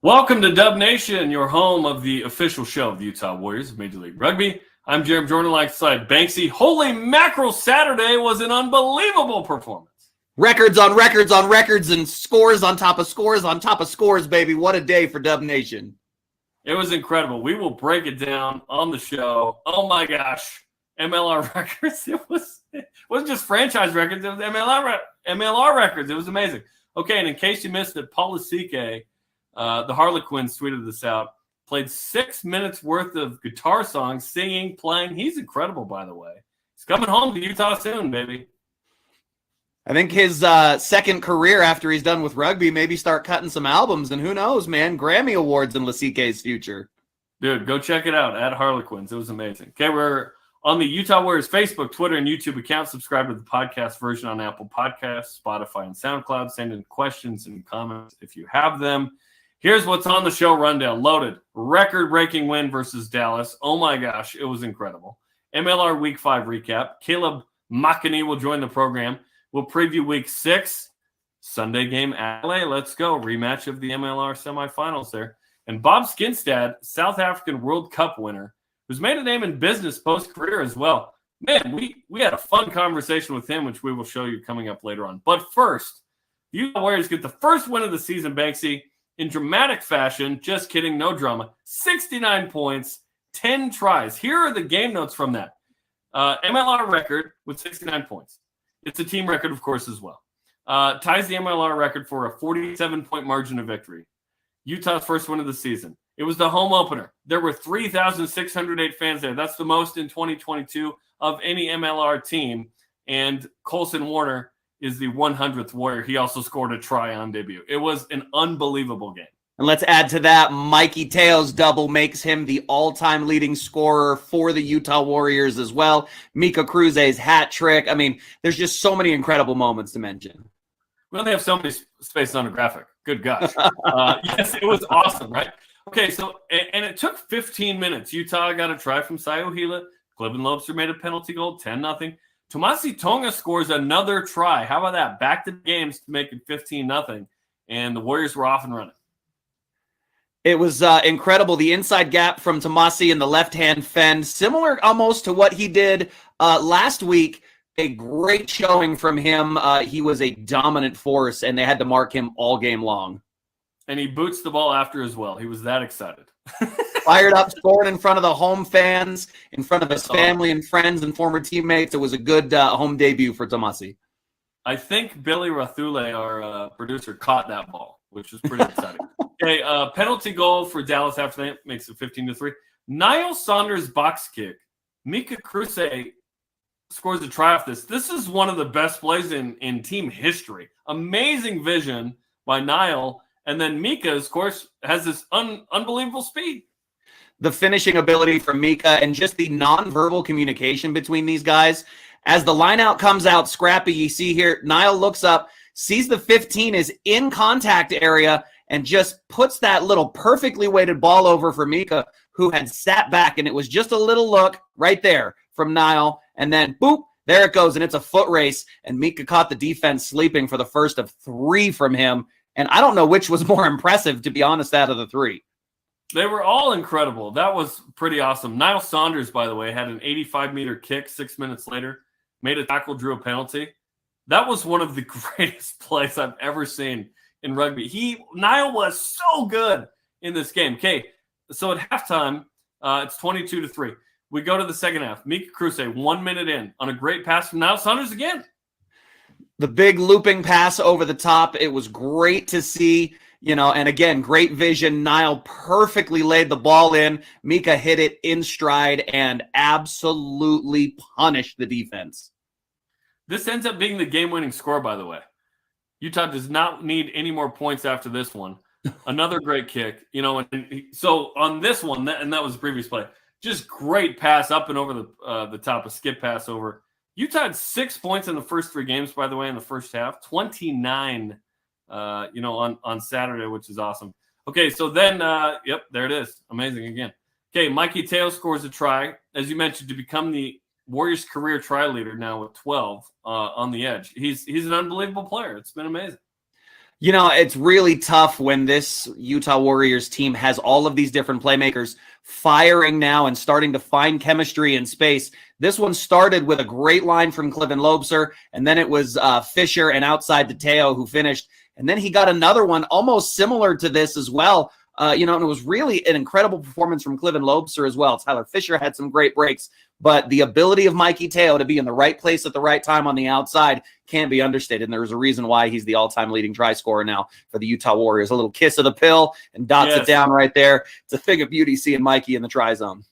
Welcome to Dub Nation, your home of the official show of the Utah Warriors of Major League Rugby. I'm Jarom Jordan alongside Banksy. Holy mackerel, Saturday was an unbelievable performance. Records on records on records and scores on top of scores on top of scores, baby. What a day for Dub Nation. It was incredible. We will break it down on the show. Oh my gosh. MLR records. It wasn't just franchise records. It was MLR records. It was amazing. Okay, and in case you missed it, Paul Lasike, the Harlequins tweeted this out. Played 6 minutes worth of guitar songs, singing, playing. He's incredible, by the way. He's coming home to Utah soon, baby. I think his second career after he's done with rugby, maybe start cutting some albums, and who knows, man, Grammy Awards in Lasike's future. Dude, go check it out at Harlequins. It was amazing. Okay, we're on the Utah Warriors Facebook, Twitter, and YouTube account. Subscribe to the podcast version on Apple Podcasts, Spotify, and SoundCloud. Send in questions and comments if you have them. Here's what's on the show rundown. Loaded. Record-breaking win versus Dallas. Oh, my gosh. It was incredible. MLR Week 5 recap. Caleb Makene will join the program. We'll preview Week 6. Sunday game at LA. Let's go. Rematch of the MLR semifinals there. And Bob Skinstad, South African World Cup winner, who's made a name in business post-career as well. Man, we had a fun conversation with him, which we will show you coming up later on. But first, the Utah Warriors get the first win of the season, Banksy, in dramatic fashion. Just kidding, no drama. 69 points, 10 tries. Here are the game notes from that. MLR record with 69 points. It's a team record, of course, as well. Ties the MLR record for a 47-point margin of victory. Utah's first win of the season. It was the home opener. There were 3,608 fans there. That's the most in 2022 of any MLR team. And Colson Warner is the 100th Warrior. He also scored a try on debut. It was an unbelievable game. And let's add to that, Mikey Teo's double makes him the all-time leading scorer for the Utah Warriors as well. Mika Cruze's hat trick. I mean, there's just so many incredible moments to mention. We only have so many spaces on a graphic. Good gosh. Yes, it was awesome, right? Okay, so, and it took 15 minutes. Utah got a try from Sayo Hila. Clevin Lobster made a penalty goal, 10-0. Tomasi Tonga scores another try. How about that? Back to the games to make it 15-0. And the Warriors were off and running. It was incredible. The inside gap from Tomasi in the left-hand fend, similar almost to what he did last week. A great showing from him. He was a dominant force, and they had to mark him all game long. And he boots the ball after as well. He was that excited. Fired up, scoring in front of the home fans, in front of his family and friends and former teammates. It was a good home debut for Tomasi. I think Billy Rathule, our producer, caught that ball, which was pretty exciting. Okay, penalty goal for Dallas after that makes it 15-3. Niall Saunders' box kick. Mika Cruze scores a try off this. This is one of the best plays in team history. Amazing vision by Niall. And then Mika, of course, has this unbelievable speed. The finishing ability from Mika and just the nonverbal communication between these guys. As the lineout comes out, Scrappy, you see here, Niall looks up, sees the 15 is in contact area, and just puts that little perfectly weighted ball over for Mika, who had sat back, and it was just a little look right there from Niall, and then boop, there it goes, and it's a foot race, and Mika caught the defense sleeping for the first of 3 from him, and I don't know which was more impressive, to be honest, out of the 3. They were all incredible. That was pretty awesome. Niall Saunders, by the way, had an 85-meter kick 6 minutes later, made a tackle, drew a penalty. That was one of the greatest plays I've ever seen in rugby. Niall was so good in this game. Okay, so at halftime, it's 22-3. We go to the second half. Mika Cruze, 1 minute in, on a great pass from Niall Saunders again. The big looping pass over the top. It was great to see, and again, great vision. Niall perfectly laid the ball in. Mika hit it in stride and absolutely punished the defense. This ends up being the game-winning score, by the way. Utah does not need any more points after this one. Another great kick, so on this one, and that was the previous play, just great pass up and over the top, a skip pass over. Utah had 6 points in the first 3 games, by the way, in the first half. 29, on Saturday, which is awesome. Okay, so then, there it is. Amazing again. Okay, Mikey Teo scores a try, as you mentioned, to become the Warriors career try leader now with 12 on the edge. He's an unbelievable player. It's been amazing. You know, it's really tough when this Utah Warriors team has all of these different playmakers firing now and starting to find chemistry in space. This one started with a great line from Cliven Lobser, and then it was Fisher and outside to Teo who finished. And then he got another one almost similar to this as well. And it was really an incredible performance from Cliven Lobser as well. Tyler Fisher had some great breaks, but the ability of Mikey Teo to be in the right place at the right time on the outside can't be understated. And there's a reason why he's the all-time leading try scorer now for the Utah Warriors. A little kiss of the pill and dots it down right there. It's a thing of beauty seeing Mikey in the try zone.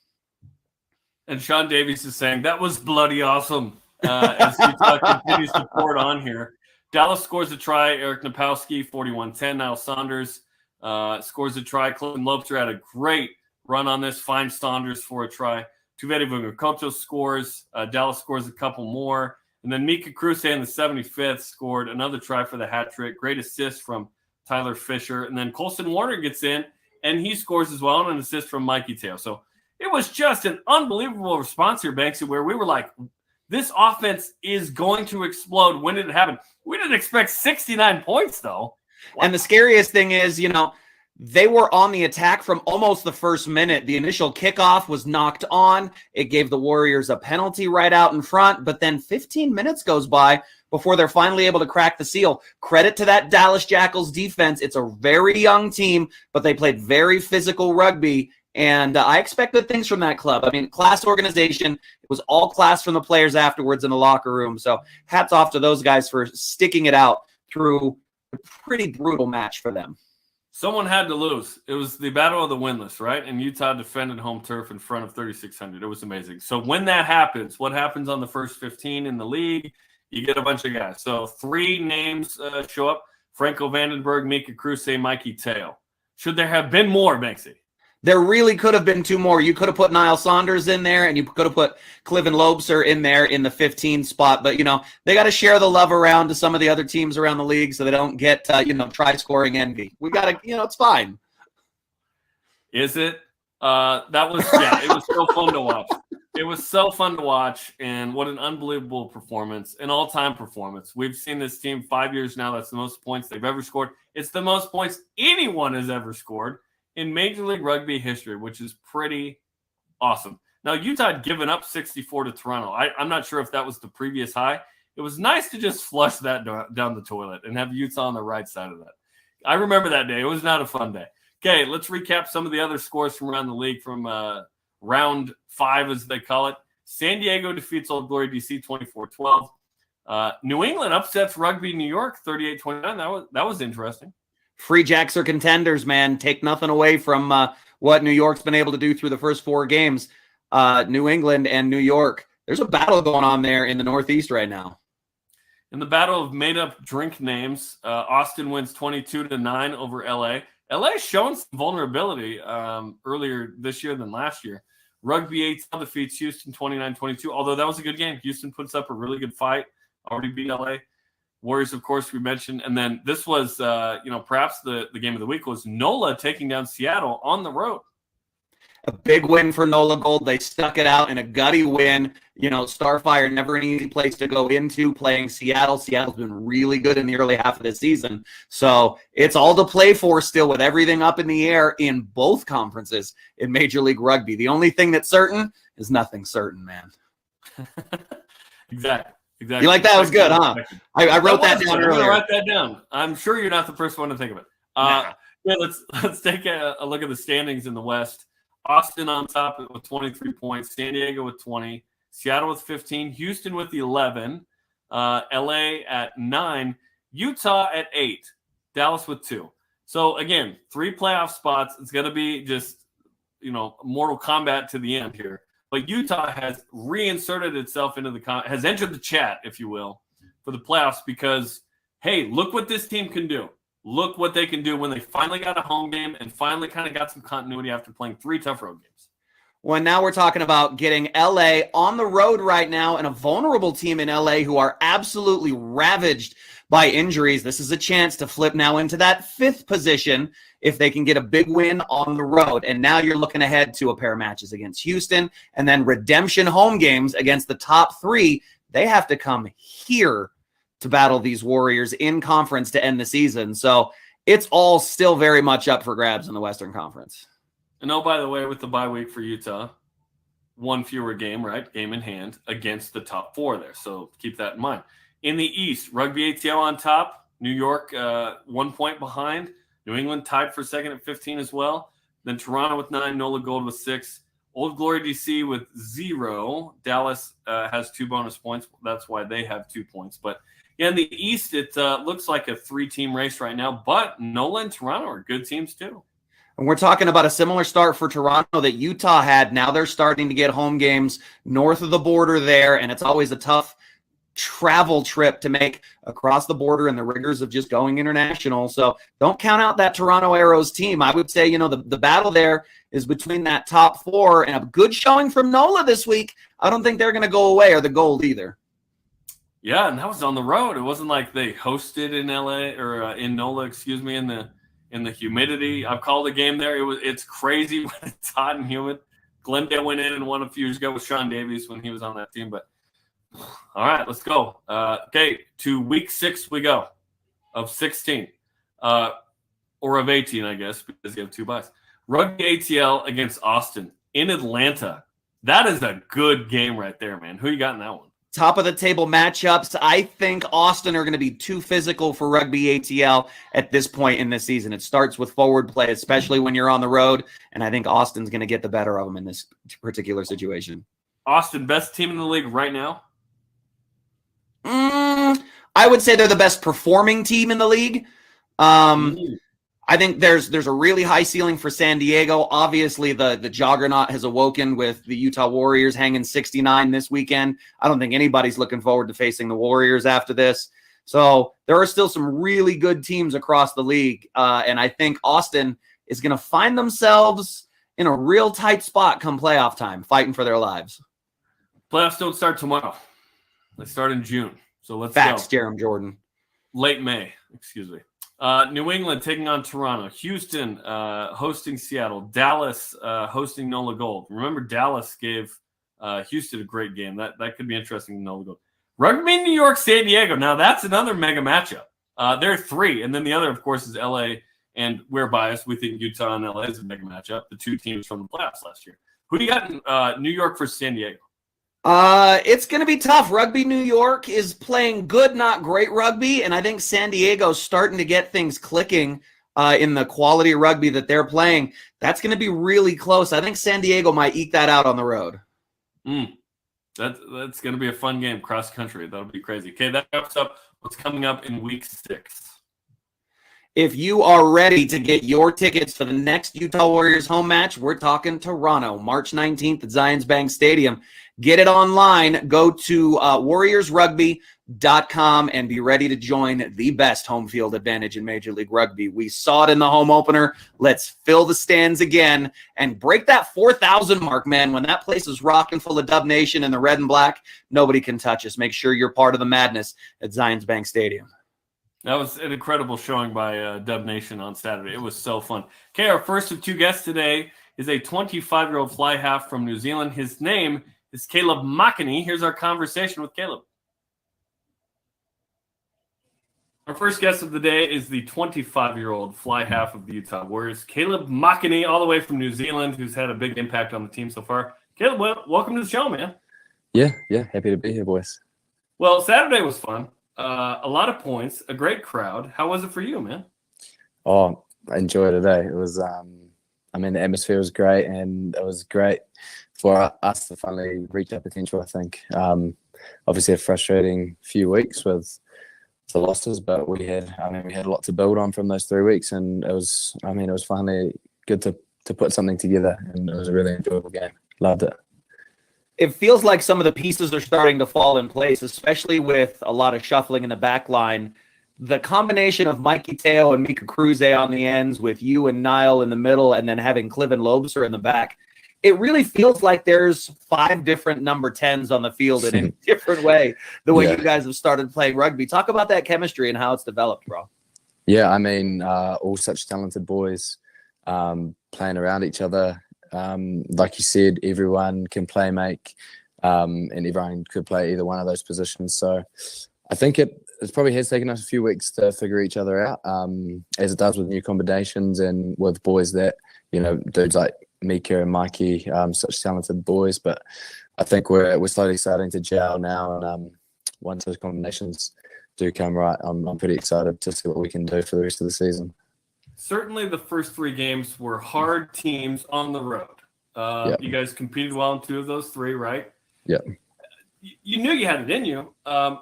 And Sean Davies is saying, that was bloody awesome, as Utah continues to pour it on here. Dallas scores a try. Eric Napowski, 41-10. Niall Saunders scores a try. Cliven Lobster had a great run on this. Finds Saunders for a try. Tuveti Vugakoto scores. Dallas scores a couple more. And then Mika Kruse in the 75th scored another try for the hat trick. Great assist from Tyler Fisher. And then Colson Warner gets in, and he scores as well, and an assist from Mikey Teo. So it was just an unbelievable response here, Banksy, where we were like, this offense is going to explode. When did it happen? We didn't expect 69 points, though. What? And the scariest thing is, they were on the attack from almost the first minute. The initial kickoff was knocked on. It gave the Warriors a penalty right out in front, but then 15 minutes goes by before they're finally able to crack the seal. Credit to that Dallas Jackals defense. It's a very young team, but they played very physical rugby, and I expect good things from that club. I mean, class organization. It was all class from the players afterwards in the locker room, so hats off to those guys for sticking it out through a pretty brutal match for them. Someone had to lose. It was the battle of the winless, right? And Utah defended home turf in front of 3,600. It was amazing. So when that happens, what happens on the first 15 in the league? You get a bunch of guys. So 3 names show up: Franco Vandenberg, Mika Kruse, Mikey Teo. Should there have been more, Banksy? There really could have been 2 more. You could have put Niall Saunders in there, and you could have put Cliven Lobser in there in the 15 spot. But, they got to share the love around to some of the other teams around the league so they don't get, try-scoring envy. We got to, it's fine. Is it? It was so fun to watch. It was so fun to watch, and what an unbelievable performance, an all-time performance. We've seen this team 5 years now. That's the most points they've ever scored. It's the most points anyone has ever scored in Major League Rugby history, which is pretty awesome. Now, Utah had given up 64 to Toronto. I'm not sure if that was the previous high. It was nice to just flush that down the toilet and have Utah on the right side of that. I remember that day. It was not a fun day. Okay, let's recap some of the other scores from around the league from round 5, as they call it. San Diego defeats Old Glory DC 24-12. New England upsets Rugby New York 38-29. That was interesting. Free Jacks are contenders, man. Take nothing away from what New York's been able to do through the first 4 games. New England and New York, there's a battle going on there in the Northeast right now. In the battle of made-up drink names, Austin wins 22-9 over LA. LA's shown some vulnerability earlier this year than last year. Rugby 8 defeats Houston 29-22, although that was a good game. Houston puts up a really good fight, already beat LA. Warriors, of course, we mentioned. And then this was, perhaps the game of the week was NOLA taking down Seattle on the road. A big win for NOLA Gold. They stuck it out in a gutty win. Starfire, never an easy place to go into playing Seattle. Seattle's been really good in the early half of the season. So it's all to play for still with everything up in the air in both conferences in Major League Rugby. The only thing that's certain is nothing certain, man. Exactly. You like that? It was good, huh? I wrote that down earlier. Write that down. I'm sure you're not the first one to think of it. Yeah, let's take a look at the standings in the West. Austin on top with 23 points. San Diego with 20. Seattle with 15. Houston with 11. LA at 9. Utah at 8. Dallas with 2. So, again, 3 playoff spots. It's going to be just, Mortal Kombat to the end here. But Utah has reinserted itself into has entered the chat, if you will, for the playoffs because, hey, look what this team can do. Look what they can do when they finally got a home game and finally kind of got some continuity after playing 3 tough road games. Well, now we're talking about getting LA on the road right now and a vulnerable team in LA who are absolutely ravaged by injuries. This is a chance to flip now into that 5th position if they can get a big win on the road. And now you're looking ahead to a pair of matches against Houston and then redemption home games against the top 3. They have to come here to battle these Warriors in conference to end the season. So it's all still very much up for grabs in the Western Conference. And oh, by the way, with the bye week for Utah, one fewer game, right? Game in hand against the top 4 there. So keep that in mind. In the East, Rugby ATL on top. New York 1 point behind. New England tied for second at 15 as well. Then Toronto with 9, NOLA Gold with 6. Old Glory DC with 0. Dallas has 2 bonus points. That's why they have 2 points. But yeah, in the East, it looks like a 3-team race right now. But NOLA and Toronto are good teams too. And we're talking about a similar start for Toronto that Utah had. Now they're starting to get home games north of the border there, and it's always a tough travel trip to make across the border and the rigors of just going international. So don't count out that Toronto Arrows team. I would say, the battle there is between that top 4 and a good showing from NOLA this week. I don't think they're going to go away or the gold either. Yeah, and that was on the road. It wasn't like they hosted in LA or in NOLA, in the humidity. I've called a game there. It's crazy when it's hot and humid. Glendale went in and won a few years ago with Sean Davies when he was on that team. But all right, let's go. Okay, to week 6 we go of 16 or of 18, I guess, because you have 2 buys. Rugby ATL against Austin in Atlanta. That is a good game right there, man. Who you got in that one? Top of the table matchups. I think Austin are going to be too physical for Rugby ATL at this point in this season. It starts with forward play, especially when you're on the road, and I think Austin's going to get the better of them in this particular situation. Austin, best team in the league right now? I would say they're the best performing team in the league. I think there's a really high ceiling for San Diego. Obviously, the juggernaut has awoken with the Utah Warriors hanging 69 this weekend. I don't think anybody's looking forward to facing the Warriors after this. So there are still some really good teams across the league, and I think Austin is going to find themselves in a real tight spot come playoff time, fighting for their lives. Playoffs don't start tomorrow. They start in June. So let's Facts, go. Jarom Jordan. Late May, excuse me. New England taking on Toronto. Houston hosting Seattle. Dallas hosting NOLA Gold. Remember, Dallas gave Houston a great game. That could be interesting to NOLA Gold. Rugby New York, San Diego. Now, that's another mega matchup. There are 3. And then the other, of course, is LA. And we're biased. We think Utah and LA is a mega matchup. The 2 teams from the playoffs last year. Who do you got in New York versus San Diego? It's going to be tough. Rugby New York is playing good, not great rugby, and I think San Diego's starting to get things clicking in the quality of rugby that they're playing. That's going to be really close. I think San Diego might eke that out on the road. That's going to be a fun game, cross country. That'll be crazy. Okay, that wraps up what's coming up in week 6. If you are ready to get your tickets for the next Utah Warriors home match, we're talking Toronto, March 19th at Zions Bank Stadium. Get it online. Go to warriorsrugby.com and be ready to join the best home field advantage in Major League Rugby. We saw it in the home opener. Let's fill the stands again and break that 4,000 mark, man. When that place is rocking full of Dub Nation and the red and black, nobody can touch us. Make sure you're part of the madness at Zions Bank Stadium. That was an incredible showing by Dub Nation on Saturday. It was so fun. Okay, our first of 2 guests today is a 25-year-old fly half from New Zealand. His name is Caleb Makene. Here's our conversation with Caleb. Our first guest of the day is the 25-year-old fly half of the Utah Warriors, Caleb Makene, all the way from New Zealand, who's had a big impact on the team so far. Caleb, welcome to the show, man. Yeah, happy to be here, boys. Well, Saturday was fun. A lot of points, a great crowd. How was it for you, man? Oh, I enjoyed it. It was, the atmosphere was great, and it was great for us to finally reach our potential, I think. Obviously a frustrating few weeks with the losses, but we had a lot to build on from those 3 weeks, and it was finally good to put something together, and it was a really enjoyable game. Loved it. It feels like some of the pieces are starting to fall in place, especially with a lot of shuffling in the back line. The combination of Mikey Teo and Mika Cruze on the ends with you and Niall in the middle and then having Cliven Lobser in the back, it really feels like there's 5 different number 10s on the field in a different way, the way you guys have started playing rugby. Talk about that chemistry and how it's developed, bro. Yeah, all such talented boys playing around each other. Like you said, everyone can play make, and everyone could play either one of those positions. So I think it probably has taken us a few weeks to figure each other out, as it does with new combinations and with boys that, dudes like Mika and Mikey, such talented boys. But I think we're slowly starting to gel now, and once those combinations do come right, I'm pretty excited to see what we can do for the rest of the season. Certainly the first 3 games were hard teams on the road. Yep. You guys competed well in 2 of those 3, right? Yeah. You knew you had it in you.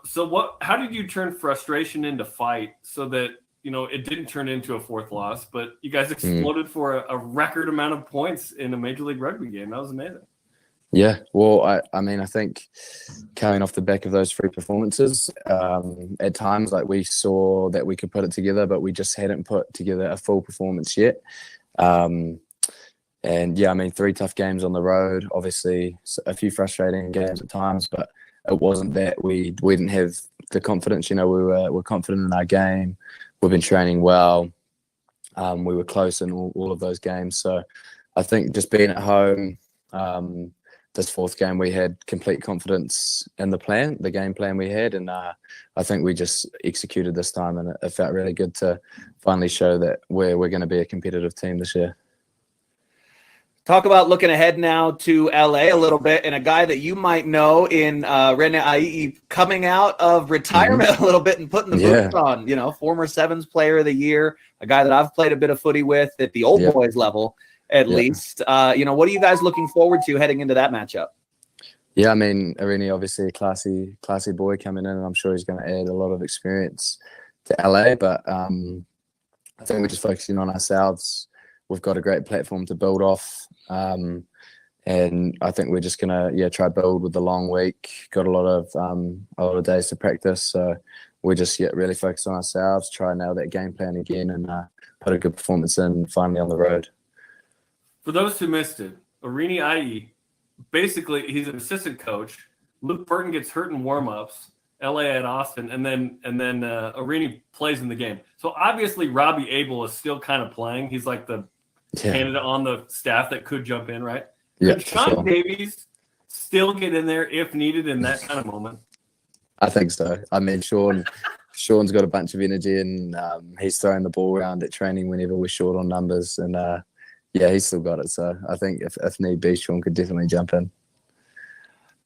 So how did you turn frustration into fight so that, it didn't turn into a 4th loss, but you guys exploded for a record amount of points in a Major League Rugby game? That was amazing. Yeah, well, I think coming off the back of those 3 performances, at times, like, we saw that we could put it together, but we just hadn't put together a full performance yet. And yeah, 3 tough games on the road, obviously a few frustrating games at times, but it wasn't that we didn't have the confidence. We're confident in our game. We've been training well. We were close in all of those games. So I think just being at home, this 4th game, we had complete confidence in the game plan we had, and I think we just executed this time, and it felt really good to finally show that we're going to be a competitive team this year. Talk about looking ahead now to LA a little bit, and a guy that you might know in Rene Ai'i coming out of retirement a little bit and putting the boots on, former Sevens Player of the Year, a guy that I've played a bit of footy with at the old boys level. At least, what are you guys looking forward to heading into that matchup? Yeah, Arini, obviously a classy boy coming in, and I'm sure he's going to add a lot of experience to LA. But I think we're just focusing on ourselves. We've got a great platform to build off, and I think we're just going to try build with the long week. Got a lot of days to practice, so we're just really focused on ourselves. Try and nail that game plan again, and put a good performance in finally on the road. For those who missed it, Arini Ai'i, basically he's an assistant coach. Luke Burton gets hurt in warm-ups, LA at Austin, and then Arini plays in the game. So obviously Robbie Abel is still kind of playing. He's like the candidate on the staff that could jump in, right? Yeah, could Sean Davies still get in there if needed in that kind of moment? I think so. Sean's got a bunch of energy, and he's throwing the ball around at training whenever we're short on numbers, and he's still got it. So I think if need be, Sean could definitely jump in.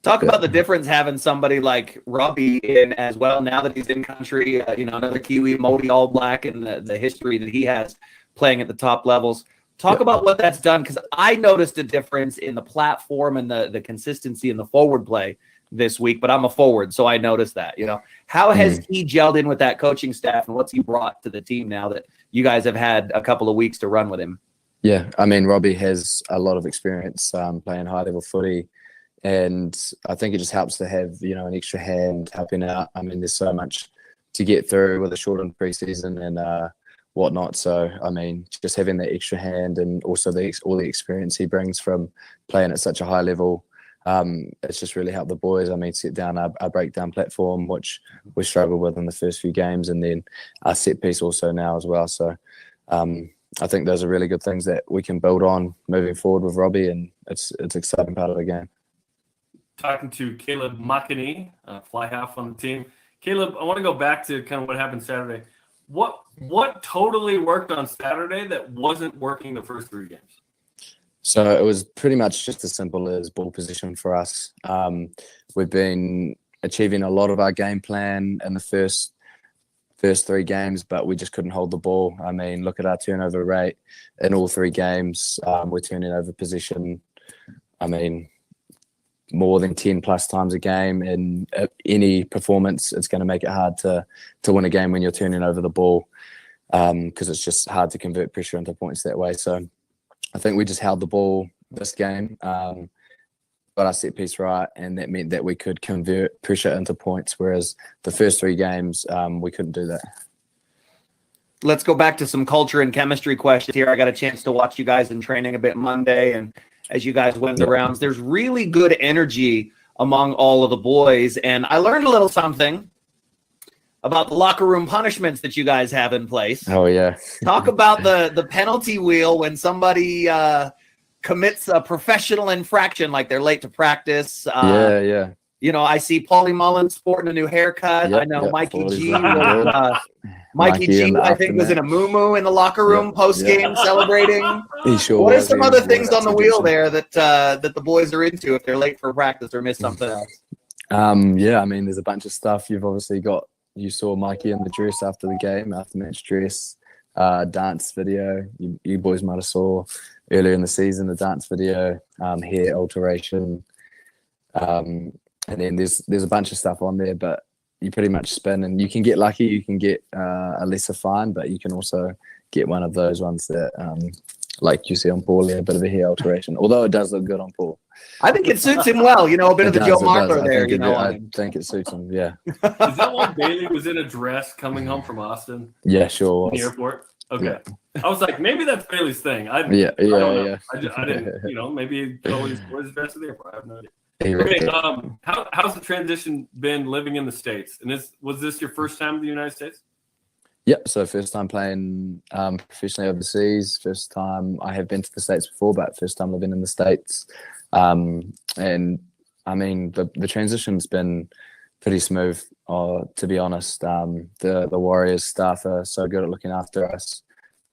Talk about the difference having somebody like Robbie in as well now that he's in country, another Kiwi, Modi All Black, and the history that he has playing at the top levels. Talk about what that's done, because I noticed a difference in the platform and the consistency in the forward play this week, but I'm a forward, so I noticed that. How has he gelled in with that coaching staff, and what's he brought to the team now that you guys have had a couple of weeks to run with him? Yeah, Robbie has a lot of experience playing high-level footy, and I think it just helps to have, an extra hand helping out. There's so much to get through with a shortened preseason and whatnot. So, just having that extra hand, and also all the experience he brings from playing at such a high level, it's just really helped the boys. Set down our breakdown platform, which we struggled with in the first few games, and then our set piece also now as well. So, I think those are really good things that we can build on moving forward with Robbie, and it's an exciting part of the game. Talking to Caleb Makene, fly half on the team. Caleb, I want to go back to kind of what happened Saturday. What totally worked on Saturday that wasn't working the first 3 games? So it was pretty much just as simple as ball position for us. We've been achieving a lot of our game plan in the first 3 games, but we just couldn't hold the ball. Look at our turnover rate in all 3 games. We're turning over possession, more than 10 plus times a game. And any performance, it's going to make it hard to win a game when you're turning over the ball, because it's just hard to convert pressure into points that way. So I think we just held the ball this game, got our set piece right, and that meant that we could convert pressure into points, whereas the first 3 games, we couldn't do that. Let's go back to some culture and chemistry questions here. I got a chance to watch you guys in training a bit Monday, and as you guys win the rounds, there's really good energy among all of the boys, and I learned a little something about the locker room punishments that you guys have in place. Oh, yeah. Talk about the penalty wheel when somebody commits a professional infraction, like they're late to practice. Yeah. I see Paulie Mullins sporting a new haircut. Yep, I know yep, Mikey Paulie's G. looking good. Mikey G, in the I think, was in a aftermatch. muumuu in the locker room Yep, post game yep. celebrating. He sure What are was. some He other wore things that on the to wheel Egyptian. there that the boys are into if they're late for practice or miss something else? Yeah, I mean, there's a bunch of stuff. You've obviously got, you saw Mikey in the dress after the game, after match dress, dance video. You boys might have saw earlier in the season the dance video, hair alteration, and then there's a bunch of stuff on there. But you pretty much spin, and you can get lucky. You can get a lesser fine, but you can also get one of those ones that, like you see on Paul, a bit of a hair alteration. Although it does look good on Paul. I think it suits him well. A bit of the Joe Marler there. I think it suits him. Yeah. Is that when Bailey was in a dress coming home from Austin? Yeah, sure. The airport. Okay. Yeah. I was like, maybe that's Bailey's thing. I don't Yeah. know. I didn't. Maybe he always wears his dress at the airport. I have no idea. Okay. How's the transition been living in the States? And was this your first time in the United States? Yep. So first time playing professionally overseas. First time I have been to the States before, but first time living in the States. And I mean, the transition's been pretty smooth, to be honest. The Warriors staff are so good at looking after us.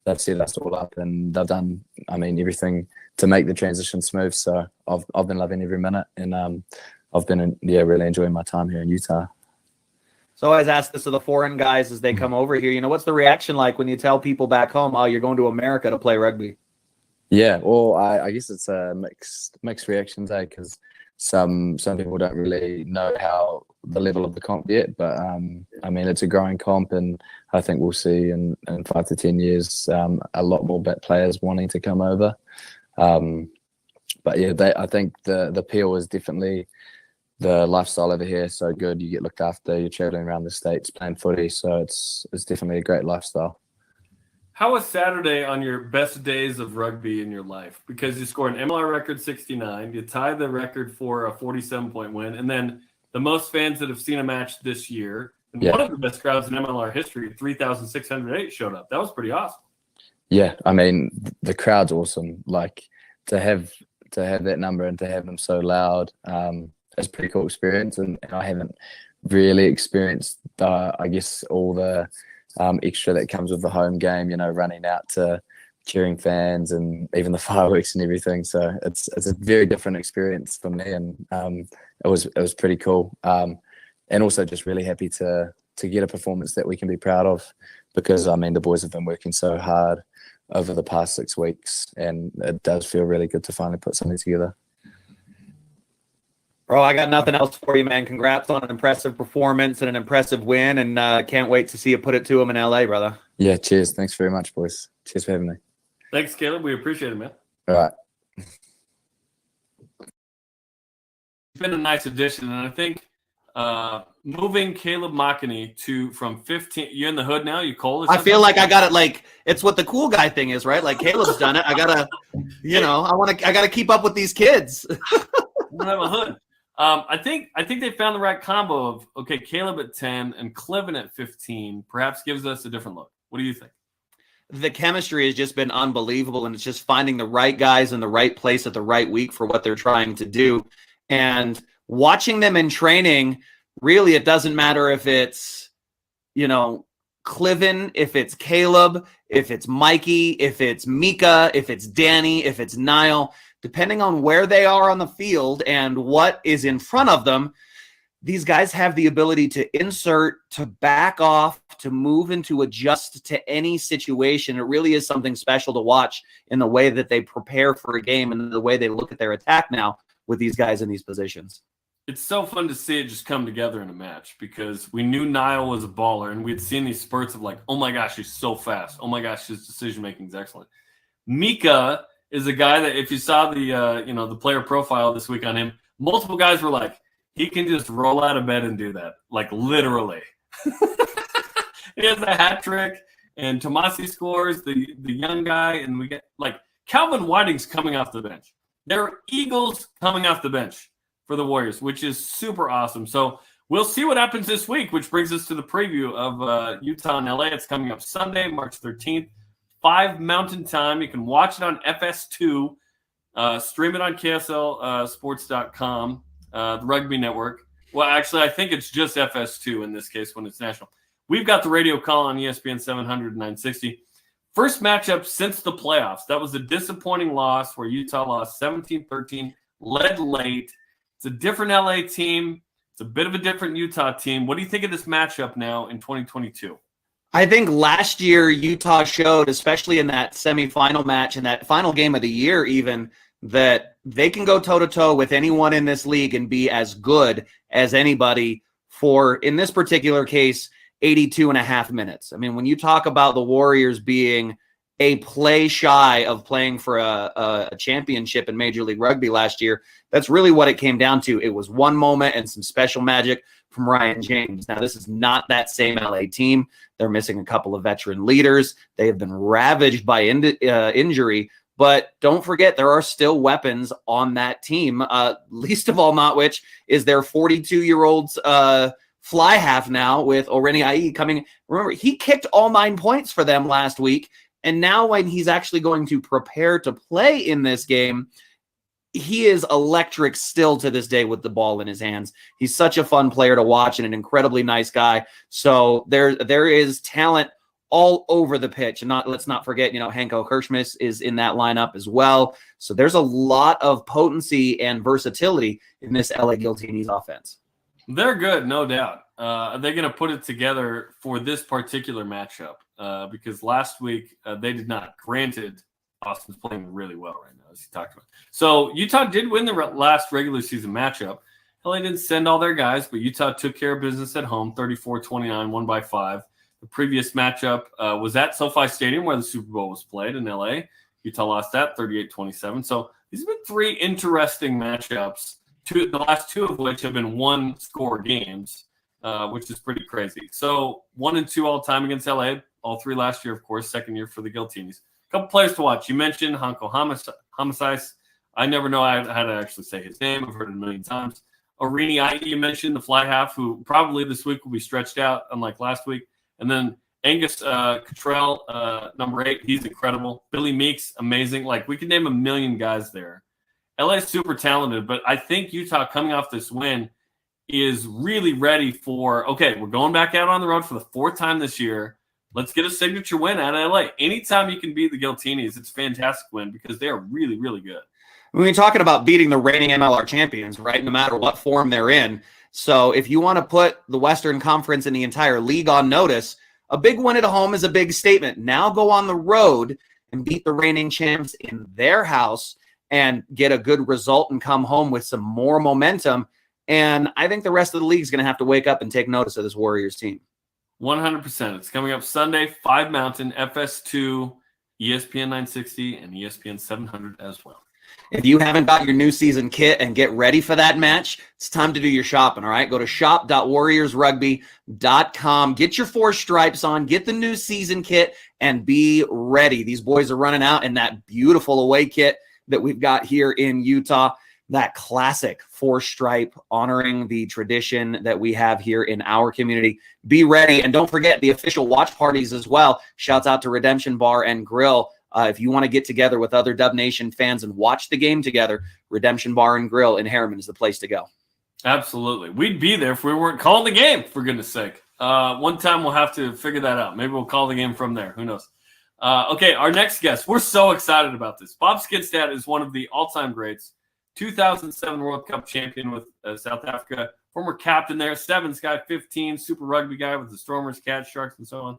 They've set us all up, and they've done, I mean, everything to make the transition smooth. So I've been loving every minute, and I've been really enjoying my time here in Utah. So I always ask this of the foreign guys as they come over here. What's the reaction like when you tell people back home, "Oh, you're going to America to play rugby"? Yeah, well, I guess it's a mixed reactions, because some people don't really know how the level of the comp yet, but I mean, it's a growing comp, and I think we'll see in 5 to 10 years a lot more players wanting to come over. But yeah, I think the appeal is definitely the lifestyle over here is so good. You get looked after. You're traveling around the States playing footy, so it's definitely a great lifestyle. How was Saturday on your best days of rugby in your life? Because you scored an MLR record 69, you tied the record for a 47-point win, and then the most fans that have seen a match this year, and one of the best crowds in MLR history, 3,608 showed up. That was pretty awesome. Yeah, I mean, the crowd's awesome. Like, to have that number and to have them so loud, it's a pretty cool experience. And I haven't really experienced, I guess, all the extra that comes with the home game, running out to cheering fans and even the fireworks and everything. So it's a very different experience for me, and it was pretty cool. And also just really happy to get a performance that we can be proud of, because I mean, the boys have been working so hard over the past 6 weeks, and it does feel really good to finally put something together. Bro, I got nothing else for you, man. Congrats on an impressive performance and an impressive win, and can't wait to see you put it to them in LA, brother. Yeah, cheers. Thanks very much, boys. Cheers for having me. Thanks, Caleb. We appreciate it, man. All right. It's been a nice addition, and I think moving Caleb Makene from 15, you're in the hood now. You cold? I feel like I got it. Like, it's what the cool guy thing is, right? Like, Caleb's done it. I gotta, I gotta keep up with these kids. I don't have a hood. I think they found the right combo of Caleb at 10 and Cliven at 15. Perhaps gives us a different look. What do you think? The chemistry has just been unbelievable, and it's just finding the right guys in the right place at the right week for what they're trying to do. And watching them in training, really, it doesn't matter if it's, Cliven, if it's Caleb, if it's Mikey, if it's Mika, if it's Danny, if it's Niall, depending on where they are on the field and what is in front of them, these guys have the ability to insert, to back off, to move and to adjust to any situation. It really is something special to watch in the way that they prepare for a game and the way they look at their attack now with these guys in these positions. It's so fun to see it just come together in a match, because we knew Niall was a baller, and we'd seen these spurts of like, oh my gosh, he's so fast. Oh my gosh, his decision-making is excellent. Mika is a guy that, if you saw the player profile this week on him, multiple guys were like, he can just roll out of bed and do that, like literally. He has a hat trick, and Tomasi scores, the young guy, and we get like Calvin Whiting's coming off the bench. There are Eagles coming off the bench for the Warriors, which is super awesome. So we'll see what happens this week, which brings us to the preview of Utah and LA. It's coming up Sunday, March 13th, 5 Mountain Time. You can watch it on FS2, stream it on KSLSports.com, the Rugby Network. Well, actually, I think it's just FS2 in this case when it's national. We've got the radio call on ESPN 700 and 960. First matchup since the playoffs. That was a disappointing loss where Utah lost 17-13, led late. It's a different LA team. It's a bit of a different Utah team. What do you think of this matchup now in 2022? I think last year Utah showed, especially in that semifinal match and that final game of the year even, that they can go toe-to-toe with anyone in this league and be as good as anybody for, in this particular case, 82 and a half minutes. I mean, when you talk about the Warriors being a play shy of playing for a championship in Major League Rugby last year, that's really what it came down to. It was one moment and some special magic from Ryan James. Now, this is not that same LA team. They're missing a couple of veteran leaders. They have been ravaged by injury. But don't forget, there are still weapons on that team, least of all not which is their 42-year-old fly half now with Oreni Ai coming. Remember, he kicked all 9 points for them last week. And now when he's actually going to prepare to play in this game, he is electric still to this day with the ball in his hands. He's such a fun player to watch and an incredibly nice guy. So there is talent all over the pitch. And let's not forget, Hanko Kirschmiss is in that lineup as well. So there's a lot of potency and versatility in this LA Giltinis offense. They're good, no doubt. Are they going to put it together for this particular matchup? Because last week they did not. Granted, Austin's playing really well right now, as he talked about. So Utah did win the last regular season matchup. LA didn't send all their guys, but Utah took care of business at home, 34-29, won by 5. The previous matchup was at SoFi Stadium where the Super Bowl was played in LA. Utah lost that 38-27. So these have been 3 interesting matchups, the last 2 of which have been 1-score games, which is pretty crazy. So 1 and 2 all time against LA, all 3 last year, of course, second year for the Giltinis. A couple players to watch. You mentioned Hanko Homicide. I never know how to actually say his name. I've heard it a million times. Oreni Ai, you mentioned, the fly half, who probably this week will be stretched out, unlike last week. And then Angus Cottrell, number 8, he's incredible. Billy Meeks, amazing. Like, we could name a million guys there. LA is super talented, but I think Utah, coming off this win, is really ready for, okay, we're going back out on the road for the 4th time this year. Let's get a signature win out of LA. Anytime you can beat the Giltinis, it's a fantastic win because they are really, really good. We're talking about beating the reigning MLR champions, right? No matter what form they're in. So if you want to put the Western Conference and the entire league on notice, a big win at home is a big statement. Now go on the road and beat the reigning champs in their house and get a good result and come home with some more momentum. And I think the rest of the league is going to have to wake up and take notice of this Warriors team. 100%. It's coming up Sunday, 5 Mountain, FS2, ESPN 960, and ESPN 700 as well. If you haven't got your new season kit and get ready for that match, it's time to do your shopping, all right? Go to shop.warriorsrugby.com. Get your 4 stripes on, get the new season kit, and be ready. These boys are running out in that beautiful away kit that we've got here in Utah, that classic 4-stripe honoring the tradition that we have here in our community. Be ready, and don't forget the official watch parties as well. Shouts out to Redemption Bar and Grill. If you want to get together with other Dub Nation fans and watch the game together, Redemption Bar and Grill in Harriman is the place to go. Absolutely. We'd be there if we weren't calling the game, for goodness sake. One time we'll have to figure that out. Maybe we'll call the game from there. Who knows? Okay, our next guest. We're so excited about this. Bob Skinstad is one of the all-time greats. 2007 World Cup champion with South Africa. Former captain there. Sevens guy, 15. Super rugby guy with the Stormers, Cats, Sharks, and so on.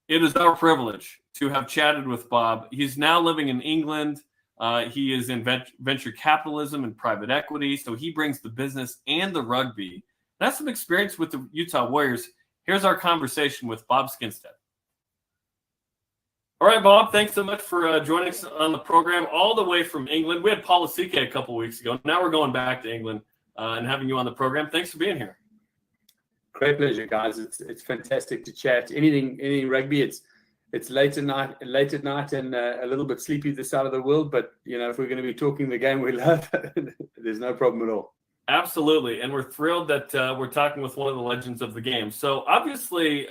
It is our privilege to have chatted with Bob. He's now living in England. He is in venture capitalism and private equity, so he brings the business and the rugby. That's some experience with the Utah Warriors. Here's our conversation with Bob Skinstad. All right, Bob, thanks so much for joining us on the program all the way from England. We had Paula Sike a couple weeks ago. Now we're going back to England and having you on the program. Thanks for being here. Great pleasure, guys. It's fantastic to chat. Anything rugby. It's late at night, and a little bit sleepy this side of the world. But if we're going to be talking the game we love, there's no problem at all. Absolutely, and we're thrilled that we're talking with one of the legends of the game. So obviously,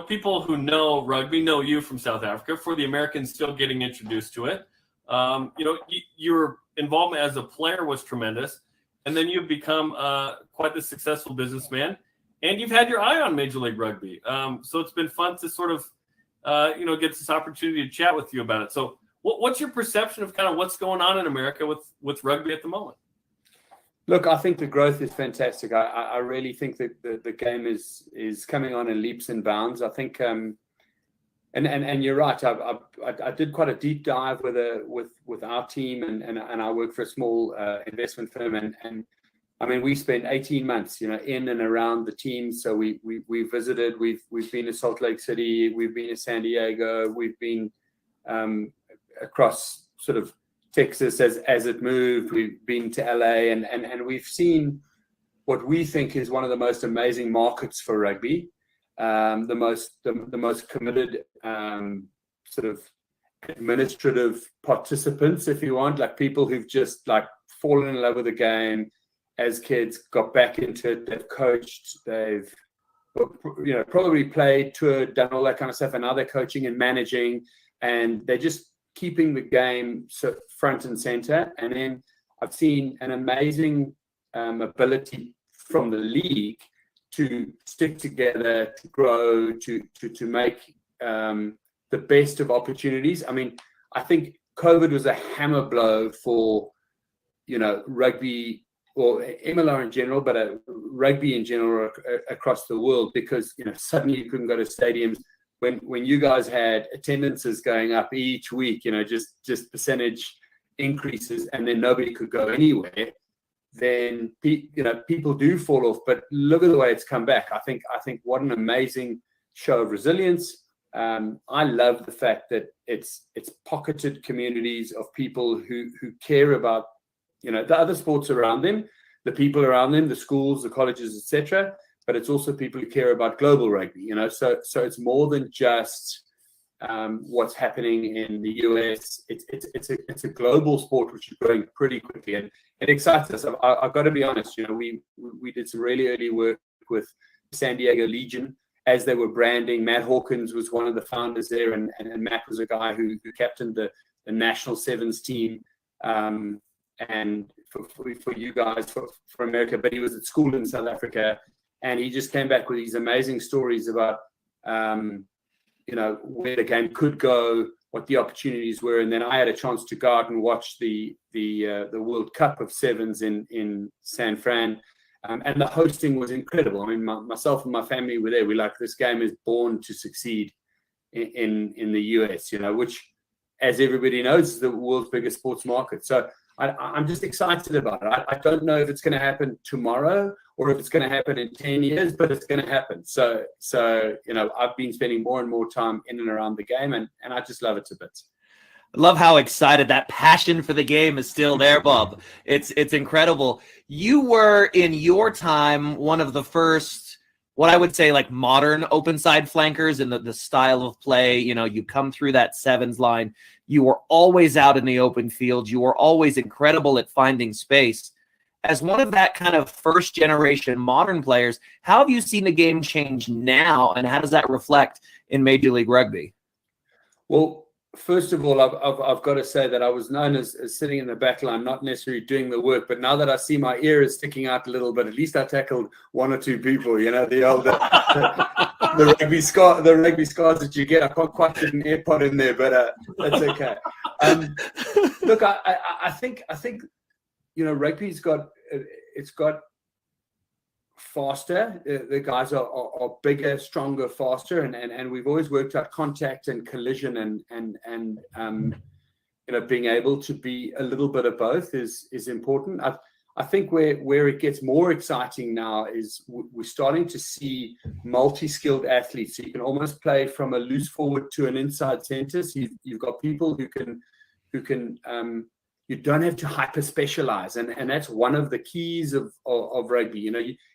people who know rugby know you from South Africa. For the Americans still getting introduced to it, your involvement as a player was tremendous. and then you've become quite the successful businessman, and you've had your eye on Major League Rugby. So it's been fun to sort of, get this opportunity to chat with you about it. So what's your perception of kind of what's going on in America with rugby at the moment? Look, I think the growth is fantastic. I really think that the game is coming on in leaps and bounds. I think, and you're right. I did quite a deep dive with our team, and I work for a small investment firm, and I mean, we spent 18 months, in and around the team. So we visited. We've been to Salt Lake City. We've been to San Diego. We've been across sort of Texas as it moved. We've been to LA, and we've seen what we think is one of the most amazing markets for rugby. The most committed sort of administrative participants, if you want, like people who've just like fallen in love with the game as kids, got back into it, they've coached, they've probably played, toured, done all that kind of stuff, and now they're coaching and managing, and they're just keeping the game front and center. And then I've seen an amazing ability from the league to stick together, to grow, to make the best of opportunities. I mean, I think COVID was a hammer blow for, rugby or MLR in general, but rugby in general across the world, because, suddenly you couldn't go to stadiums. When you guys had attendances going up each week, just percentage increases, and then nobody could go anywhere, then people do fall off. But look at the way it's come back. I think what an amazing show of resilience. I love the fact that it's pocketed communities of people who care about the other sports around them, the people around them, the schools, the colleges, etc. But it's also people who care about global rugby. So it's more than just what's happening in the US. It's a global sport which is growing pretty quickly, and it excites us. I've got to be honest. We did some really early work with San Diego Legion as they were branding. Matt Hawkins was one of the founders there, and Matt was a guy who captained the national sevens team, and for you guys for America. But he was at school in South Africa, and he just came back with these amazing stories about where the game could go, what the opportunities were. And then I had a chance to go out and watch the World Cup of Sevens in San Fran. And the hosting was incredible. I mean, myself and my family were there. We're like, this game is born to succeed in the US, which, as everybody knows, is the world's biggest sports market. So I'm just excited about it. I don't know if it's going to happen tomorrow or if it's going to happen in 10 years, but it's going to happen. So I've been spending more and more time in and around the game, and I just love it to bits. I love how excited, that passion for the game is still there, Bob. It's incredible. You were, in your time, one of the first, what I would say, like modern open side flankers in the style of play. You come through that sevens line. You were always out in the open field. You were always incredible at finding space. As one of that kind of first generation modern players, how have you seen the game change now, and how does that reflect in Major League Rugby? Well, first of all, I've got to say that I was known as sitting in the back line, not necessarily doing the work. But now that I see my ear is sticking out a little bit, at least I tackled one or two people. The old the rugby scars that you get. I can't quite fit an AirPod in there, but that's okay. Look, I think rugby's got faster. The guys are bigger, stronger, faster, and we've always worked out contact and collision and being able to be a little bit of both is important. I think where it gets more exciting now is we're starting to see multi-skilled athletes. So you can almost play from a loose forward to an inside center. So you've got people who can you don't have to hyper specialize, and that's one of the keys of rugby.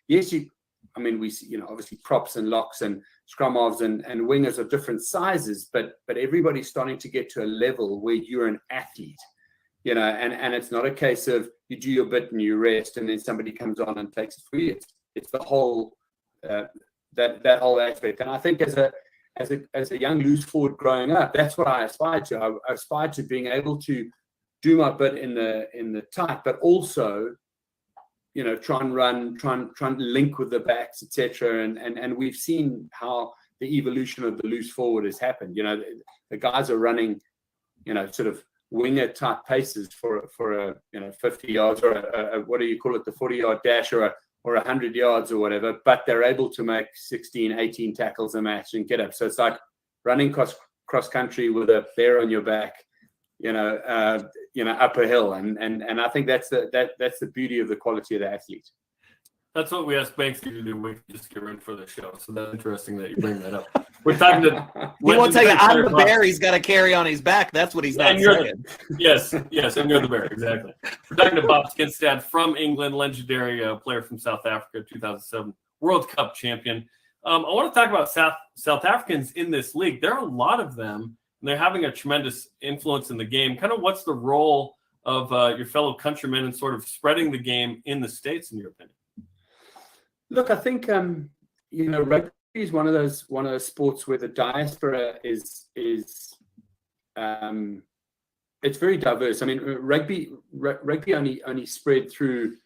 We see, obviously props and locks and scrum halves and wingers of different sizes, but everybody's starting to get to a level where you're an athlete, and it's not a case of you do your bit and you rest and then somebody comes on and takes it for you. It's the whole that whole aspect. And I think as a young loose forward growing up, that's what I aspired to. I aspired to being able to do my bit in the tight, but also try and run, try and link with the backs, etc. And we've seen how the evolution of the loose forward has happened. The guys are running, sort of winger type paces for a 50 yards or a what do you call it, the 40-yard dash or 100 yards or whatever, but they're able to make 16, 18 tackles a match and get up. So it's like running cross country with a bear on your back, up a hill, and I think that's the beauty of the quality of the athlete. That's what we asked Banksy to do. We just get ready for the show. So that's interesting that you bring that up. We're talking to. He won't tell you I'm the bear he's got to carry on his back. That's what he's not saying. Yes, and you're the bear, exactly. We're talking to Bob Skinstad from England, legendary player from South Africa, 2007 World Cup champion. I want to talk about South Africans in this league. There are a lot of them, and they're having a tremendous influence in the game. Kind of what's the role of your fellow countrymen in sort of spreading the game in the States, in your opinion? Look, I think rugby is one of those sports where the diaspora is it's very diverse. I mean, rugby only spread through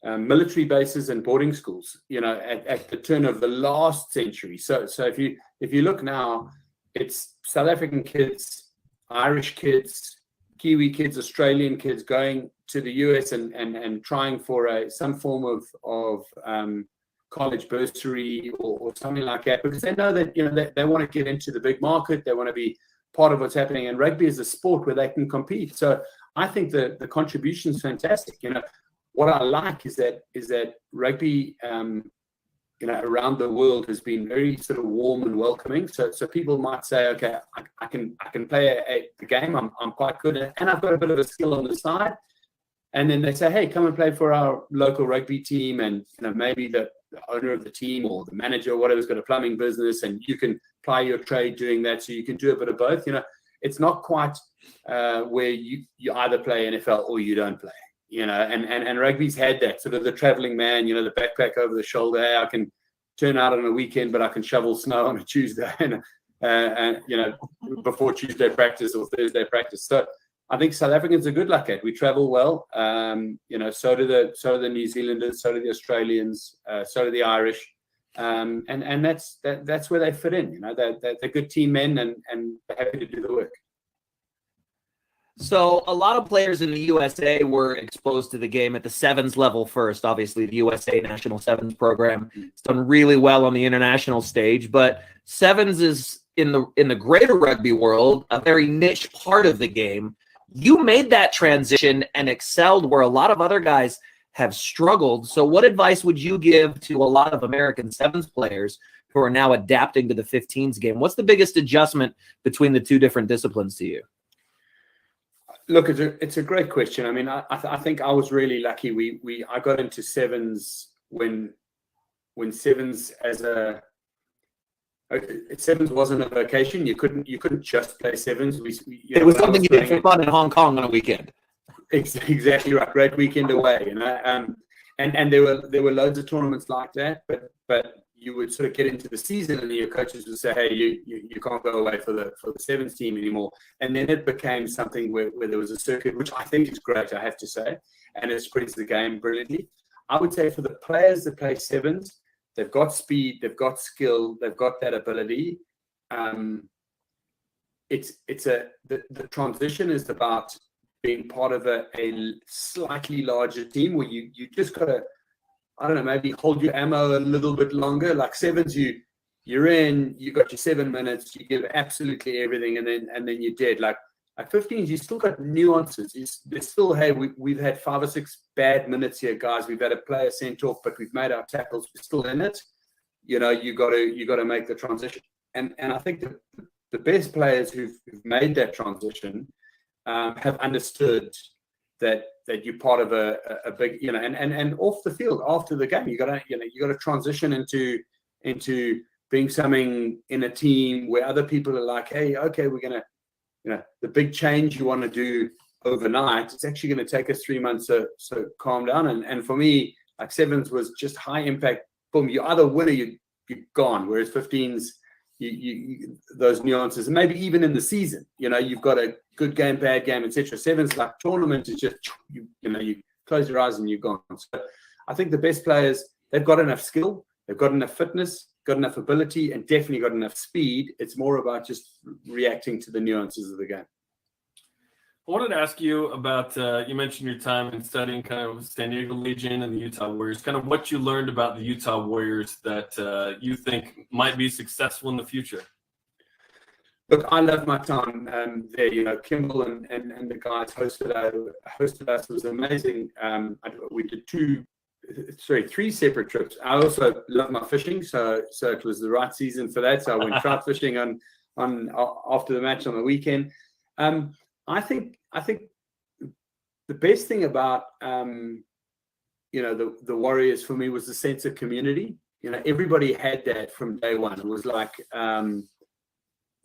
military bases and boarding schools. At the turn of the last century. So if you look now, it's South African kids, Irish kids, Kiwi kids, Australian kids going to the US and trying for some form of college bursary or something like that, because they know that they want to get into the big market, they want to be part of what's happening, and rugby is a sport where they can compete. So I think the contribution is fantastic. What I like is that rugby around the world has been very sort of warm and welcoming. So people might say, okay, I can play the game, I'm quite good at, and I've got a bit of a skill on the side. And then they say, hey, come and play for our local rugby team, and maybe the owner of the team or the manager or whatever's got a plumbing business, and you can ply your trade doing that, so you can do a bit of both. It's not quite where you either play NFL or you don't play. And rugby's had that sort of the traveling man, the backpack over the shoulder. Hey, I can turn out on a weekend, but I can shovel snow on a Tuesday, and before Tuesday practice or Thursday practice. So I think South Africans are good like that. We travel well. So do the New Zealanders, so do the Australians, so do the Irish, and that's where they fit in. They're good team men and they're happy to do the work. So a lot of players in the USA were exposed to the game at the sevens level first. Obviously, the USA National Sevens program has done really well on the international stage, but sevens is in the greater rugby world a very niche part of the game. You made that transition and excelled where a lot of other guys have struggled. So what advice would you give to a lot of American sevens players who are now adapting to the 15s game? What's the biggest adjustment between the two different disciplines to you? Look, it's a great question. I mean, I think I was really lucky. I got into sevens when sevens sevens wasn't a vocation. You couldn't just play sevens. It was something you did for fun in Hong Kong on a weekend. Exactly right. Great weekend away, and there were loads of tournaments like that. But you would sort of get into the season, and your coaches would say, "Hey, you can't go away for the sevens team anymore." And then it became something where there was a circuit, which I think is great, I have to say, and it spreads the game brilliantly. I would say for the players that play sevens, they've got speed, they've got skill, they've got that ability. The transition is about being part of a slightly larger team where you just got to, I don't know, maybe hold your ammo a little bit longer. Like sevens, you're in, you got your 7 minutes, you give absolutely everything, and then you're dead. Like 15s, you still got nuances. There's still, hey, we've had 5 or 6 bad minutes here, guys. We've had a player sent off, but we've made our tackles. We're still in it. You got to make the transition. And I think the best players who've made that transition have understood that you're part of a big, and off the field after the game, you got to transition into being something in a team where other people are like, hey, okay, we're gonna, the big change you want to do overnight, it's actually going to take us 3 months, so calm down. And for me, like sevens was just high impact. Boom, you either win or you're gone. Whereas 15s, you those nuances, and maybe even in the season, you've got a good game, bad game, etc. Sevens, like tournament, is just you close your eyes and you're gone. So I think the best players, they've got enough skill, they've got enough fitness, got enough ability, and definitely got enough speed. It's more about just reacting to the nuances of the game. I wanted to ask you about, you mentioned your time in studying kind of San Diego Legion and the Utah Warriors, kind of what you learned about the Utah Warriors that you think might be successful in the future. Look, I love my time there. You know, Kimball and the guys hosted us. It was amazing. We did three separate trips. I also love my fishing, so it was the right season for that. So I went trout fishing on after the match on the weekend. I think the best thing about you know, the Warriors for me was the sense of community. You know, everybody had that from day one. It was like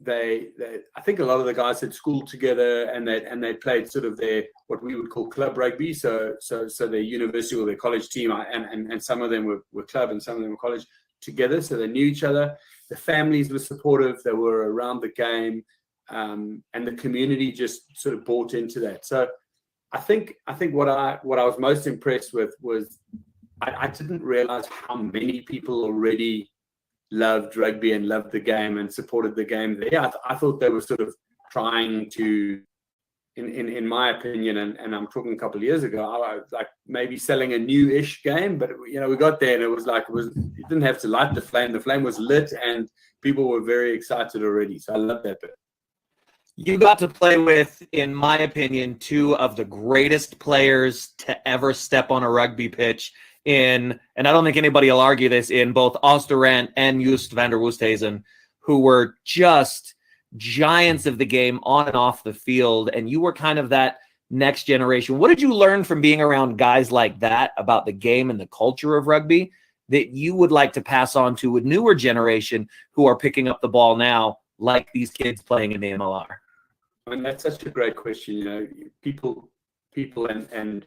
I think a lot of the guys had school together, and they played sort of their what we would call club rugby. So their university or their college team, and some of them were club and some of them were college together. So they knew each other. The families were supportive. They were around the game. And the community just sort of bought into that. So I think what I was most impressed with was I didn't realize how many people already loved rugby and loved the game and supported the game there. I thought they were sort of trying to, in my opinion, and I'm talking a couple of years ago, I was like maybe selling a new-ish game, but you know, we got there and it was like you didn't have to light the flame. The flame was lit and people were very excited already. So I love that bit. You got to play with, in my opinion, two of the greatest players to ever step on a rugby pitch and I don't think anybody will argue this, in both Oosterand and Just van der Woesthuizen, who were just giants of the game on and off the field, and you were kind of that next generation. What did you learn from being around guys like that about the game and the culture of rugby that you would like to pass on to a newer generation who are picking up the ball now, like these kids playing in the MLR? I mean, that's such a great question. You know, people and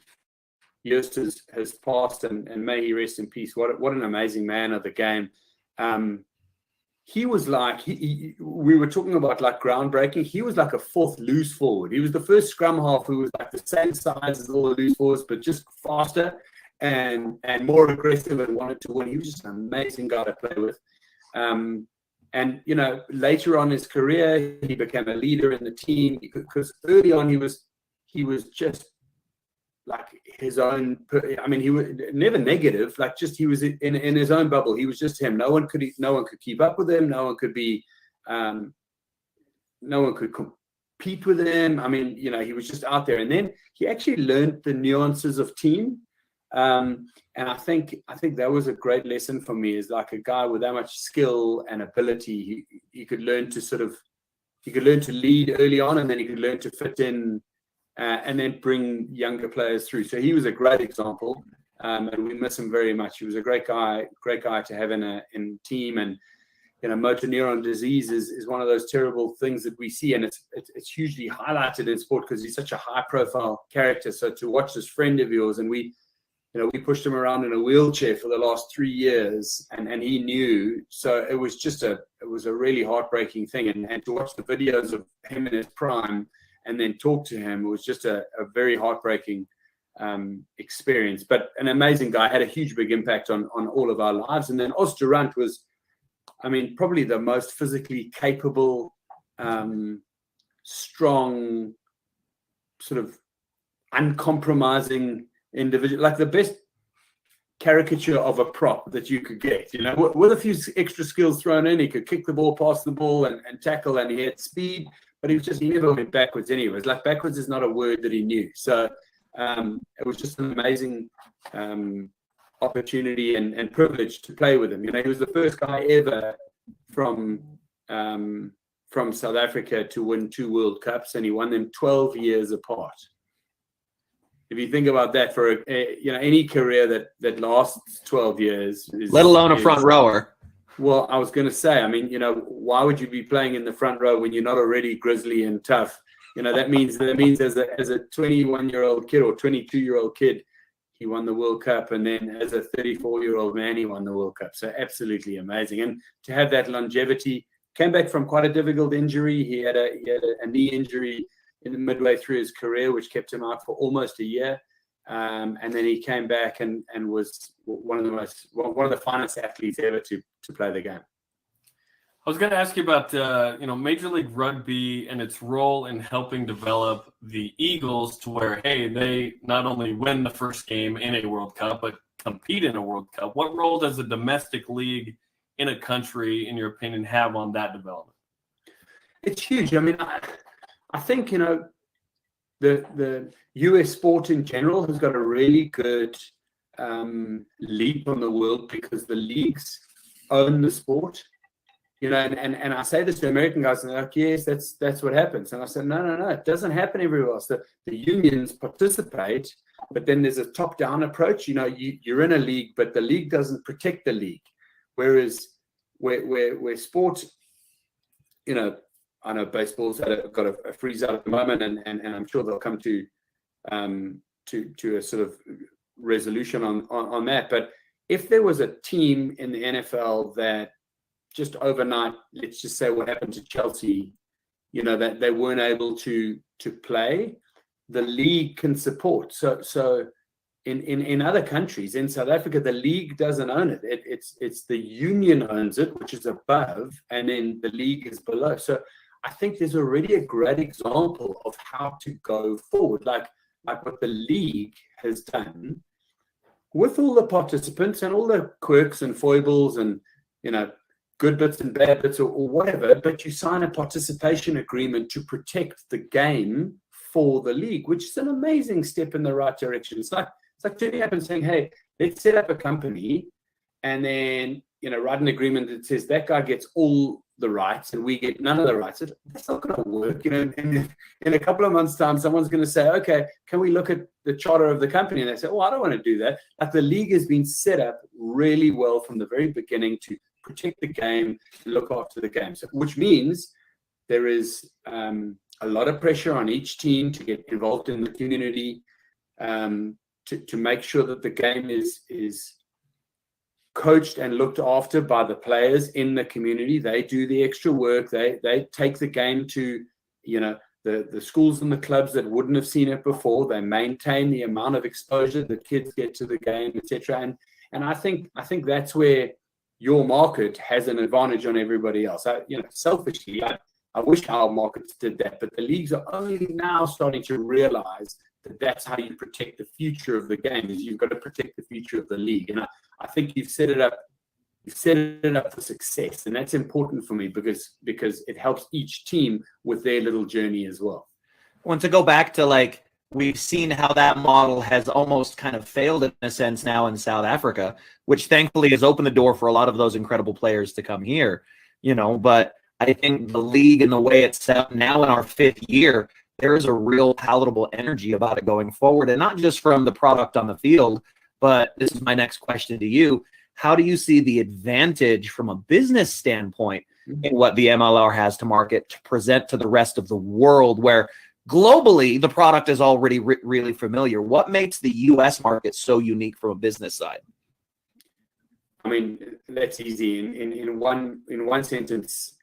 Just has passed, and may he rest in peace. What an amazing man of the game. He was like, we were talking about like groundbreaking. He was like a fourth loose forward. He was the first scrum half who was like the same size as all the loose forwards, but just faster and more aggressive and wanted to win. He was just an amazing guy to play with. And, you know, later on in his career, he became a leader in the team, because early on he was just like his own. I mean, he was never negative. Like, just he was in his own bubble. He was just him. No one could keep up with him. No one could compete with him. I mean, you know, he was just out there. And then he actually learned the nuances of team. And I think that was a great lesson for me, is like a guy with that much skill and ability. He could learn to lead early on, and then he could learn to fit in and then bring younger players through. So he was a great example, and we miss him very much. He was a great guy to have in team. And you know, motor neuron disease is one of those terrible things that we see, and it's hugely highlighted in sport because he's such a high profile character. So to watch this friend of yours, and we pushed him around in a wheelchair for the last 3 years, and he knew. So it was a really heartbreaking thing. And to watch the videos of him in his prime and then talk to him, it was just a very heartbreaking experience. But an amazing guy, had a huge, big impact on all of our lives. And then Oosterand was, I mean, probably the most physically capable, strong, sort of uncompromising individual, like the best caricature of a prop that you could get, you know, with a few extra skills thrown in. He could kick the ball, pass the ball, and tackle, and he had speed, but he never went backwards anyway. It's like backwards is not a word that he knew. So it was just an amazing opportunity and privilege to play with him. You know, he was the first guy ever from South Africa to win 2 World Cups, and he won them 12 years apart. If you think about that, for any career that lasts 12 years, let alone a front rower. Well, I was going to say, I mean, you know, why would you be playing in the front row when you're not already grizzly and tough? You know, that means as a 21-year-old kid or 22-year-old kid, he won the World Cup, and then as a 34-year-old man, he won the World Cup. So absolutely amazing, and to have that longevity. Came back from quite a difficult injury. He had a knee injury in the midway through his career, which kept him out for almost a year. and then he came back and was one of the finest athletes ever to play the game. I was going to ask you about Major League Rugby and its role in helping develop the Eagles to where, hey, they not only win the first game in a World Cup, but compete in a World Cup. What role does a domestic league in a country, in your opinion, have on that development? It's huge. I mean, I think, the US sport in general has got a really good leap on the world because the leagues own the sport. And I say this to American guys, and they're like, yes, that's what happens. And I said, no, it doesn't happen everywhere else. The unions participate, but then there's a top-down approach. You're in a league, but the league doesn't protect the league. Whereas where sport, I know baseball's got a freeze out at the moment, and I'm sure they'll come to a sort of resolution on that. But if there was a team in the NFL that just overnight, let's just say what happened to Chelsea, that they weren't able to play, the league can support. So in other countries, in South Africa, the league doesn't own it. It's the union owns it, which is above, and then the league is below. So I think there's already a great example of how to go forward, like what the league has done with all the participants and all the quirks and foibles and, good bits and bad bits or whatever, but you sign a participation agreement to protect the game for the league, which is an amazing step in the right direction. It's like turning up and saying, hey, let's set up a company and then, write an agreement that says that guy gets all the rights and we get none of the rights. That's not going to work. In a couple of months' time, someone's going to say, okay, can we look at the charter of the company? And they say, I don't want to do that. Like, the league has been set up really well from the very beginning to protect the game, look after the game. So, which means there is a lot of pressure on each team to get involved in the community, to make sure that the game is coached and looked after by the players in the community. They do the extra work. They take the game to, the schools and the clubs that wouldn't have seen it before. They maintain the amount of exposure the kids get to the game, etc. And I think that's where your market has an advantage on everybody else. Selfishly, I wish our markets did that, but the leagues are only now starting to realize that that's how you protect the future of the game. Is you've got to protect the future of the league. And I think you've set it up for success, and that's important for me because it helps each team with their little journey as well. I want to go back to we've seen how that model has almost kind of failed in a sense now in South Africa, which thankfully has opened the door for a lot of those incredible players to come here, but I think the league and the way it's set up now in our 5th year, there is a real palatable energy about it going forward, and not just from the product on the field, but this is my next question to you. How do you see the advantage from a business standpoint in what the MLR has to market to present to the rest of the world, where globally the product is already really familiar? What makes the US market so unique from a business side? I mean, that's easy. In one sentence,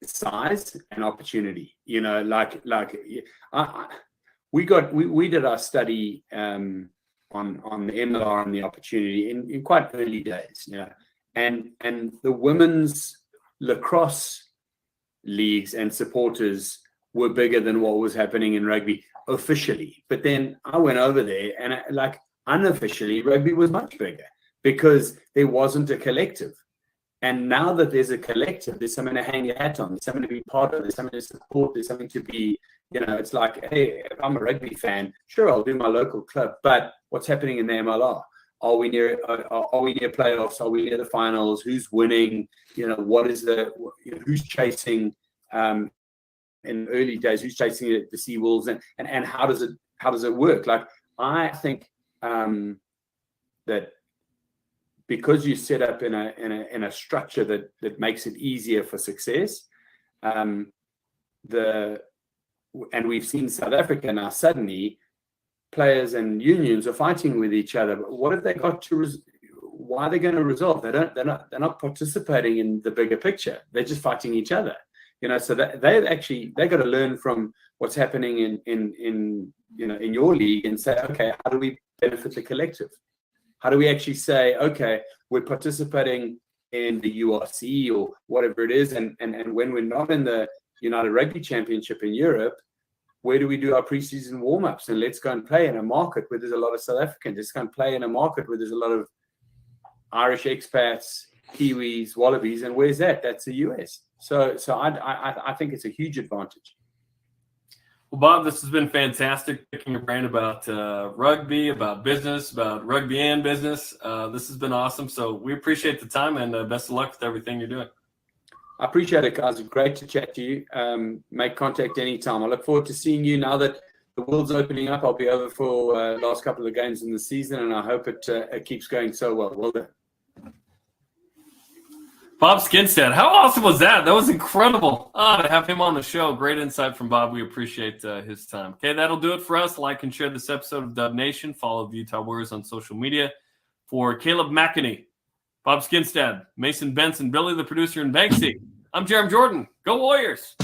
size and opportunity. We did our study on the MLR and the opportunity in quite early days, and the women's lacrosse leagues and supporters were bigger than what was happening in rugby officially. But then I went over there and unofficially rugby was much bigger because there wasn't a collective. And now that there's a collective, there's something to hang your hat on, there's something to be part of, there's something to support, there's something to be, it's like, hey, if I'm a rugby fan, sure, I'll do my local club, but what's happening in the MLR? Are we near playoffs? Are we near the finals? Who's winning? What is who's chasing in early days? Who's chasing the Seawolves? And how does it work? I think that because you set up in a structure that makes it easier for success, and we've seen South Africa now suddenly players and unions are fighting with each other. But what have they got to? Why are they going to resolve? They're not participating in the bigger picture. They're just fighting each other. So that they got to learn from what's happening in your league and say, okay, how do we benefit the collective? How do we actually say, okay, we're participating in the URC or whatever it is, and when we're not in the United Rugby Championship in Europe, where do we do our preseason warm-ups? And let's go and play in a market where there's a lot of South Africans. Let's go and play in a market where there's a lot of Irish expats, Kiwis, Wallabies, and where's that? That's the US. So I think it's a huge advantage. Well, Bob, this has been fantastic, picking your brain about rugby, about business, about rugby and business. This has been awesome. So we appreciate the time, and best of luck with everything you're doing. I appreciate it, guys. Great to chat to you. Make contact anytime. I look forward to seeing you now that the world's opening up. I'll be over for last couple of games in the season, and I hope it keeps going so well. Well done. Bob Skinstad, how awesome was that? That was incredible. To have him on the show. Great insight from Bob. We appreciate his time. Okay, that'll do it for us. Like and share this episode of Dub Nation. Follow the Utah Warriors on social media. For Caleb Makene, Bob Skinstad, Mason Benson, Billy the producer, and Banksy, I'm Jarom Jordan. Go Warriors!